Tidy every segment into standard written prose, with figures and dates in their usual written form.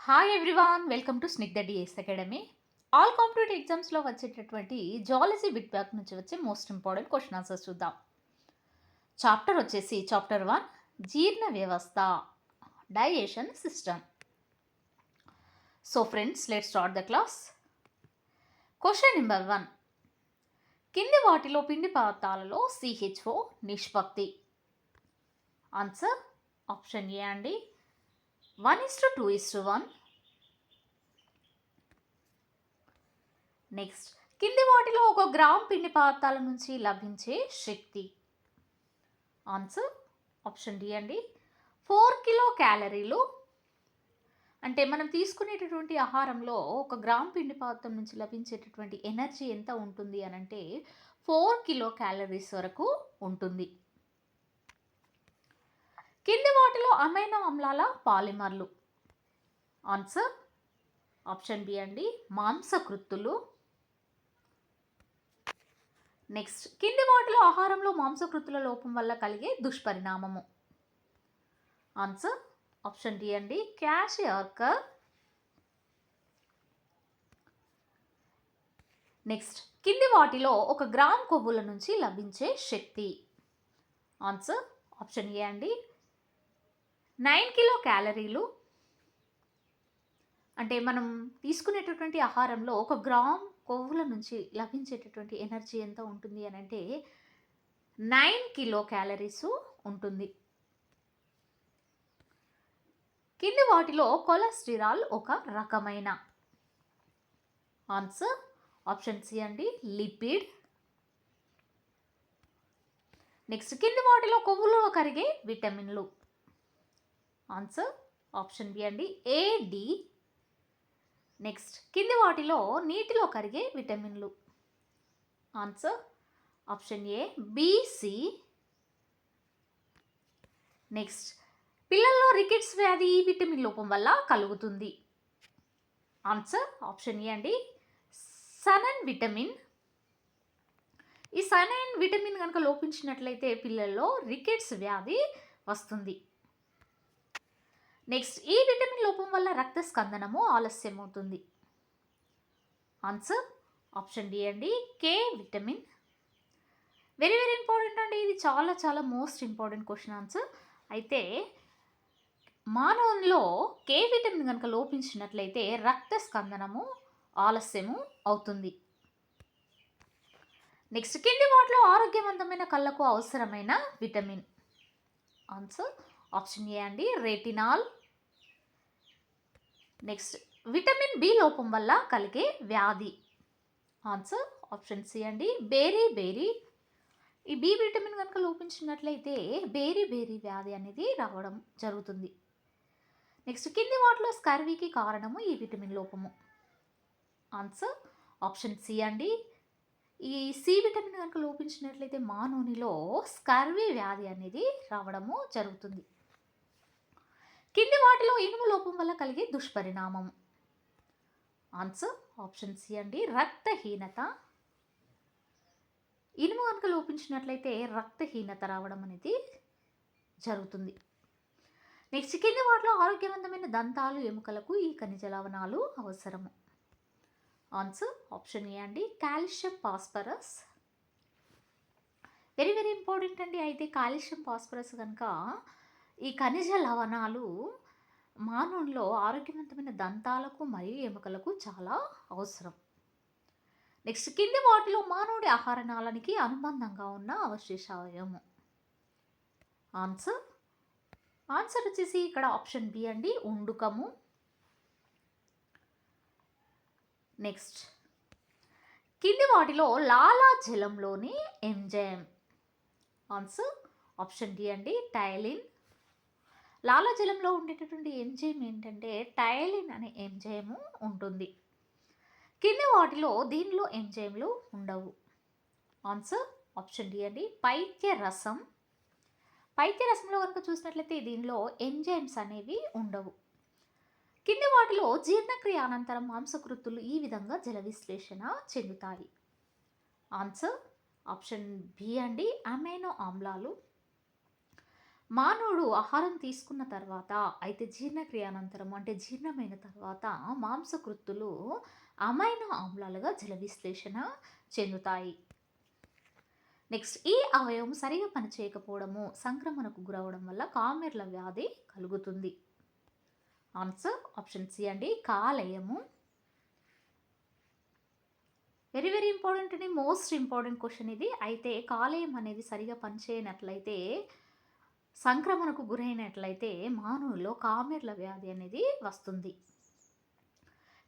Hi everyone, welcome to Snigdha DS academy. All competitive ఎగ్జామ్స్లో వచ్చేటటువంటి zoology bit bank నుంచి వచ్చే మోస్ట్ ఇంపార్టెంట్ క్వశ్చన్ ఆన్సర్స్ చూద్దాం. చాప్టర్ వచ్చేసి చాప్టర్ 1 జీర్ణ వ్యవస్థ, digestion system. So friends, let's start the class. Question number 1, కింది వాటిలో పిండి పదార్థాలలో CHO నిష్పత్తి. ఆన్సర్ ఆప్షన్ ఏ అండి, 1:2:1. నెక్స్ట్, కింది వాటిలో 1 గ్రామ్ పిండి పదార్థాల నుంచి లభించే శక్తి. ఆన్సర్ ఆప్షన్ డి అండి, 4 కిలో క్యాలరీలు. అంటే మనం తీసుకునేటటువంటి ఆహారంలో 1 గ్రామ్ పిండి పదార్థం నుంచి లభించేటటువంటి ఎనర్జీ ఎంత ఉంటుంది అని అంటే 4 కిలో క్యాలరీస్ వరకు ఉంటుంది. కింది వాటిలో అమైనో ఆమ్లాల పాలిమర్లు. ఆన్సర్ ఆప్షన్ బి అండి, మాంసకృత్తులు. నెక్స్ట్, కింది వాటిలో ఆహారంలో మాంసకృతుల లోపం వల్ల కలిగే దుష్పరిణామము. ఆన్సర్ ఆప్షన్ డి అండి, క్వాషియార్కర్. నెక్స్ట్, కింది వాటిలో 1 గ్రామ్ కొవ్వుల నుంచి లభించే శక్తి. ఆన్సర్ ఆప్షన్ ఏ అండి, 9 కిలో క్యాలరీలు. అంటే మనం తీసుకునేటటువంటి ఆహారంలో 1 గ్రామ్ కొవ్వుల నుంచి లభించేటటువంటి ఎనర్జీ ఎంత ఉంటుంది అని అంటే 9 కిలో క్యాలరీస్ ఉంటుంది. కింది వాటిలో కొలెస్ట్రాల్ ఒక రకమైన. ఆన్సర్ ఆప్షన్ సి అండి, లిపిడ్. నెక్స్ట్, కింది వాటిలో కొవ్వులో కరిగే విటమిన్లు. ఆన్సర్ ఆప్షన్ బి అండి, ఏడి. నెక్స్ట్, కింది వాటిలో నీటిలో కరిగే విటమిన్లు. Answer option A, BC. Next, పిల్లల్లో రికెట్స్ వ్యాధి ఈ విటమిన్ లోపం వల్ల కలుగుతుంది. ఆన్సర్ ఆప్షన్ ఏ అండి, సనన్ విటమిన్. ఈ సనన్ విటమిన్ కనుక లోపించినట్లయితే పిల్లల్లో రికెట్స్ వ్యాధి వస్తుంది. నెక్స్ట్, ఈ విటమిన్ లోపం వల్ల రక్త స్కందనము ఆలస్యం అవుతుంది. ఆన్సర్ ఆప్షన్ డి అండి, కే విటమిన్. వెరీ వెరీ ఇంపార్టెంట్ అండి, ఇది చాలా చాలా మోస్ట్ ఇంపార్టెంట్ క్వశ్చన్ ఆన్సర్. అయితే మానవునిలో కే విటమిన్ కనుక లోపించినట్లయితే రక్త స్కందనము ఆలస్యము అవుతుంది. నెక్స్ట్, కింది వాటిలో ఆరోగ్యవంతమైన కళ్ళకు అవసరమైన విటమిన్. ఆన్సర్ ఆప్షన్ ఏ అండి, రెటినాల్. నెక్స్ట్, విటమిన్ బి లోపం వల్ల కలిగే వ్యాధి. ఆన్సర్ ఆప్షన్ సి అండి, బేరీ. ఈ బి విటమిన్ కనుక లోపించినట్లయితే బేరీ వ్యాధి అనేది రావడం జరుగుతుంది. నెక్స్ట్, కింది వాటిలో స్కర్వీకి కారణము ఈ విటమిన్ లోపము. ఆన్సర్ ఆప్షన్ సి అండి, ఈ సి విటమిన్ కనుక లోపించినట్లయితే మానవునిలో స్కర్వీ వ్యాధి అనేది రావడము జరుగుతుంది. కింది వాటిలో ఇనుము లోపం వల్ల కలిగే దుష్పరిణామం. ఆన్సర్ ఆప్షన్ సి అండి, రక్తహీనత. ఇనుము కనుక లోపించినట్లయితే రక్తహీనత రావడం అనేది జరుగుతుంది. నెక్స్ట్, కింది వాటిలో ఆరోగ్యవంతమైన దంతాలు ఎముకలకు ఈ ఖనిజ లవణాలు అవసరము. ఆన్సర్ ఆప్షన్ ఏ అండి, calcium phosphorus. Very very important అండి. అయితే కాల్షియం ఫాస్ఫరస్ కనుక ఈ ఖనిజ లవణాలు మానవుల్లో ఆరోగ్యవంతమైన దంతాలకు మరియు ఎముకలకు చాలా అవసరం. నెక్స్ట్, కింది వాటిలో మానవుడి ఆహార నాళానికి అనుబంధంగా ఉన్న అవశేష అవయవము. ఆన్సర్ వచ్చేసి ఇక్కడ ఆప్షన్ బి అండి, ఉండుకము. నెక్స్ట్, కింది వాటిలో లాలాజలంలోని ఎంజైమ్. ఆన్సర్ ఆప్షన్ డి అండి, టైలిన్. లాలాజలంలో ఉండేటటువంటి ఎంజైమ్ ఏంటంటే టైలిన్ అనే ఎంజైము ఉంటుంది. కింది వాటిలో దీనిలో ఎంజైమ్లు ఉండవు. ఆన్సర్ ఆప్షన్ డి అండి, పైత్యరసం. పైత్యరసంలో కనుక చూసినట్లయితే దీనిలో ఎంజైమ్స్ అనేవి ఉండవు. కింది వాటిలో జీర్ణక్రియ అనంతరం మాంసకృతులు ఈ విధంగా జల విశ్లేషణ చెందుతాయి. ఆన్సర్ ఆప్షన్ బి అండి, అమైనో ఆమ్లాలు. మానవుడు ఆహారం తీసుకున్న తర్వాత అయితే జీర్ణక్రియ అనంతరం అంటే జీర్ణమైన తర్వాత మాంసకృత్తులు అమైనో ఆమ్లాలుగా జల విశ్లేషణ చెందుతాయి. నెక్స్ట్ ఈ అవయవం సరిగా పనిచేయకపోవడము సంక్రమణకు గురవడం వల్ల కామెర్ల వ్యాధి కలుగుతుంది. ఆన్సర్ ఆప్షన్ సి అండి, కాలేయము. వెరీ వెరీ ఇంపార్టెంట్ అండి, మోస్ట్ ఇంపార్టెంట్ క్వశ్చన్ ఇది. అయితే కాలేయం అనేది సరిగా పనిచేయనట్లయితే సంక్రమణకు గురైనట్లయితే మానవుల్లో కామెర్ల వ్యాధి అనేది వస్తుంది.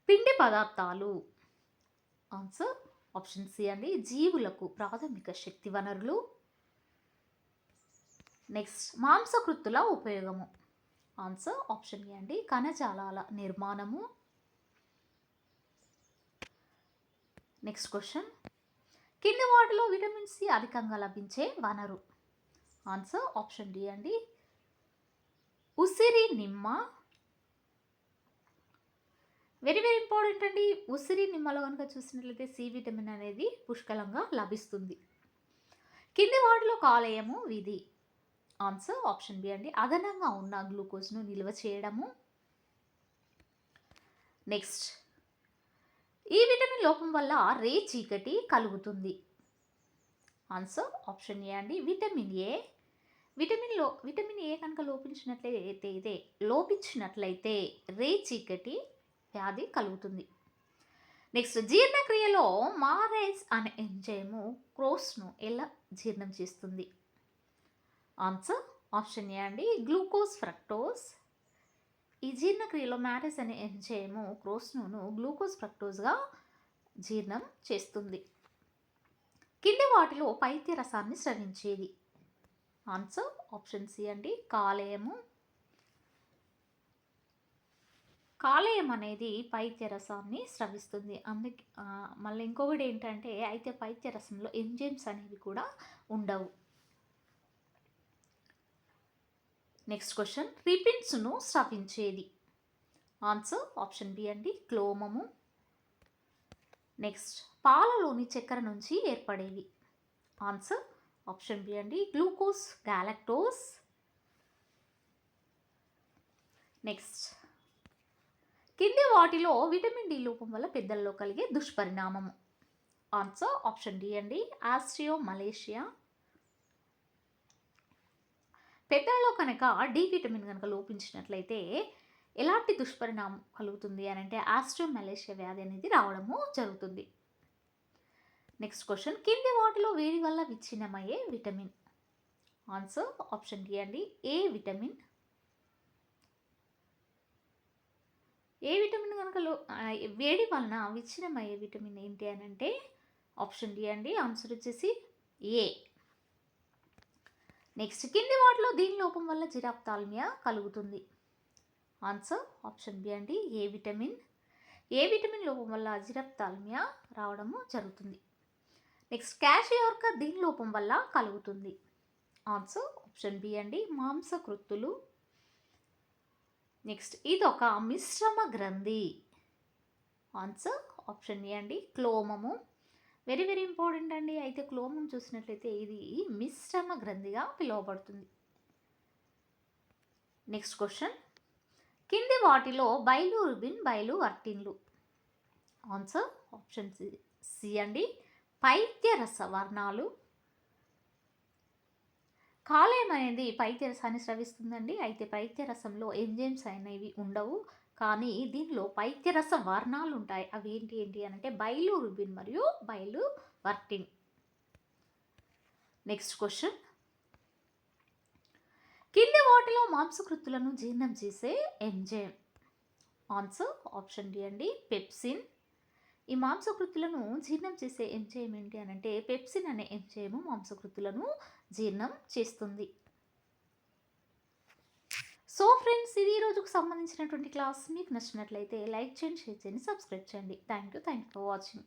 పిండి పదార్థాలు ఆన్సర్ ఆప్షన్ సి అండి, జీవులకు ప్రాథమిక శక్తి వనరులు. నెక్స్ట్ మాంసకృత్తుల ఉపయోగము ఆన్సర్ ఆప్షన్ ఏ అండి, కణజాలాల నిర్మాణము. నెక్స్ట్ క్వశ్చన్, కింది వాటిలో విటమిన్ సి అధికంగా లభించే వనరు ఆన్సర్ ఆప్షన్ డి అండి, ఉసిరి నిమ్మ. వెరీ వెరీ ఇంపార్టెంట్ అండి, ఉసిరి నిమ్మలో కనుక చూసినట్లయితే సి విటమిన్ అనేది పుష్కలంగా లభిస్తుంది. కింది వాటిలో కాలేయము విధి ఆన్సర్ ఆప్షన్ బి అండి, అదనంగా ఉన్న గ్లూకోజ్ను నిల్వ చేయడము. నెక్స్ట్ ఈ విటమిన్ లోపం వల్ల రే చీకటి కలుగుతుంది ఆన్సర్ ఆప్షన్ ఏ అండి, విటమిన్ ఏ. విటమిన్ ఏ కనుక లోపించినట్లయితే రే చీకటి వ్యాధి కలుగుతుంది. నెక్స్ట్ జీర్ణక్రియలో మారేజ్ అనే ఎంజైము క్రోస్ను ఎలా జీర్ణం చేస్తుంది ఆన్సర్ ఆప్షన్ ఏ అండి, గ్లూకోజ్ ఫ్రక్టోజ్. ఈ జీర్ణక్రియలో మ్యారేజ్ అనే ఎంజైము క్రోస్ను గ్లూకోజ్ ఫ్రక్టోజ్గా జీర్ణం చేస్తుంది. కింది వాటిలో పైత్య రసాన్ని స్రవించేది ఆన్సర్ ఆప్షన్ సి అండి, కాలేయము. కాలేయం అనేది పైత్య రసాన్ని స్రవిస్తుంది. అందుకే మళ్ళీ ఇంకొకటి ఏంటంటే అయితే పైత్య రసంలో ఎంజైమ్స్ అనేవి కూడా ఉండవు. నెక్స్ట్ క్వశ్చన్, రిపిన్స్ను స్రవించేది ఆన్సర్ ఆప్షన్ బి అండి, క్లోమము. నెక్స్ట్ పాలలోని చక్కెర నుంచి ఏర్పడేవి ఆన్సర్ ఆప్షన్ బి అండి, గ్లూకోజ్ గ్యాలక్టోస్. నెక్స్ట్ కింది వాటిలో విటమిన్ డి లోపం వల్ల పెద్దల్లో కలిగే దుష్పరిణామము ఆన్సర్ ఆప్షన్ డి అండి, ఆస్ట్రియోమలేషియా. పెద్దల్లో కనుక డి విటమిన్ కనుక లోపించినట్లయితే ఎలాంటి దుష్పరిణామం కలుగుతుంది అని అంటే ఆస్ట్రియోమలేషియా వ్యాధి అనేది రావడము జరుగుతుంది. నెక్స్ట్ క్వశ్చన్, కింది వాటిలో వేడి వల్ల విచ్ఛిన్నమయ్యే విటమిన్ ఆన్సర్ ఆప్షన్ డి అండి, ఏ విటమిన్. ఏ విటమిన్ కనుక వేడి వలన విచ్ఛిన్నమయ్యే విటమిన్ ఏంటి అని అంటే ఆప్షన్ డి అండి, ఆన్సర్ వచ్చేసి ఏ. నెక్స్ట్ కింది వాటిలో దీని లోపం వల్ల జిరాప్థాల్మియా కలుగుతుంది ఆన్సర్ ఆప్షన్ బి అండి, ఏ విటమిన్. ఏ విటమిన్ లోపం వల్ల జిరాప్థాల్మియా రావడము జరుగుతుంది. నెక్స్ట్ క్యాషియోర్కా దీని లోపం వల్ల కలుగుతుంది ఆన్సర్ ఆప్షన్ బి అండి, మాంసకృత్తులు. నెక్స్ట్ ఇదొక మిశ్రమ గ్రంథి ఆన్సర్ ఆప్షన్ ఏ అండి, క్లోమము. వెరీ వెరీ ఇంపార్టెంట్ అండి, అయితే క్లోమం చూసినట్లయితే ఇది మిశ్రమ గ్రంథిగా పిలువబడుతుంది. నెక్స్ట్ క్వశ్చన్, కింది వాటిలో బైలురుబిన్ బైలువర్టిన్లు ఆన్సర్ ఆప్షన్ సి అండి, పైత్యరస వర్ణాలు. కాలేయం అనేది పైత్యరసాన్ని స్రవిస్తుందండి. అయితే పైత్యరసంలో ఎంజైమ్స్ అనేవి ఉండవు, కానీ దీనిలో పైత్యరస వర్ణాలు ఉంటాయి. అవి ఏంటి అని అంటే బైలురుబిన్ మరియు బైలువర్టిన్. నెక్స్ట్ క్వశ్చన్, కింది వాటిలో మాంసకృత్తులను జీర్ణం చేసే ఎంజైమ్ ఆన్సర్ ఆప్షన్ డి అండి, పెప్సిన్. ఈ మాంసకృత్తులను జీర్ణం చేసే ఎంజైమ్ ఏంటి అని అంటే పెప్సిన్ అనే ఎంజైమ్ మాంసకృత్తులను జీర్ణం చేస్తుంది. సో ఫ్రెండ్స్, ఇది ఈ రోజుకు సంబంధించినటువంటి క్లాస్. మీకు నచ్చినట్లయితే లైక్ చేయండి, షేర్ చేయండి, సబ్స్క్రైబ్ చేయండి. Thank you for watching.